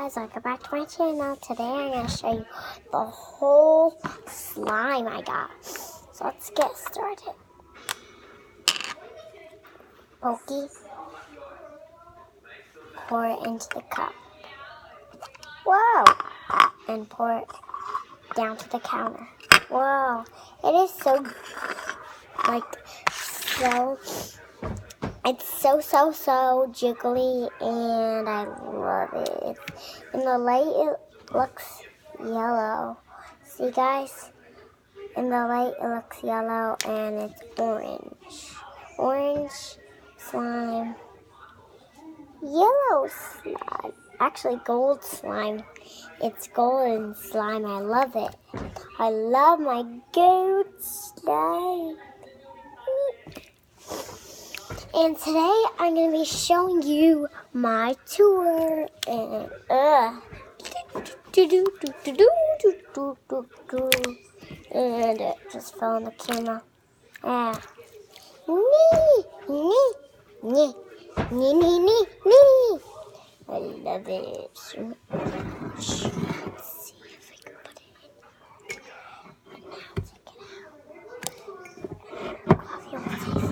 Guys, welcome back to my channel. Today I'm going to show you the whole slime I got. So let's get started. Pokey, pour it into the cup. Whoa! And pour it down to the counter. Whoa! It is so, it's so jiggly, and I love it. In the light, it looks yellow. See, guys? In the light, it looks yellow, and it's orange. Orange slime. Yellow slime. Actually, gold slime. It's golden slime. I love it. I love my gold slime. And today I'm going to be showing you my tour. And and it just fell on the camera. I love it so much. Let's see if I can put it in. And now take it out. Coffee on my face.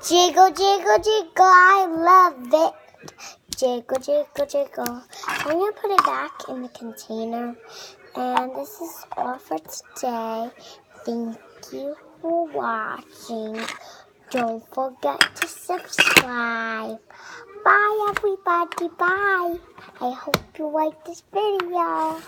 Jiggle, jiggle, jiggle, I love it. Jiggle, jiggle, jiggle. I'm going to put it back in the container. And this is all for today. Thank you for watching. Don't forget to subscribe. Bye, everybody. Bye. I hope you like this video.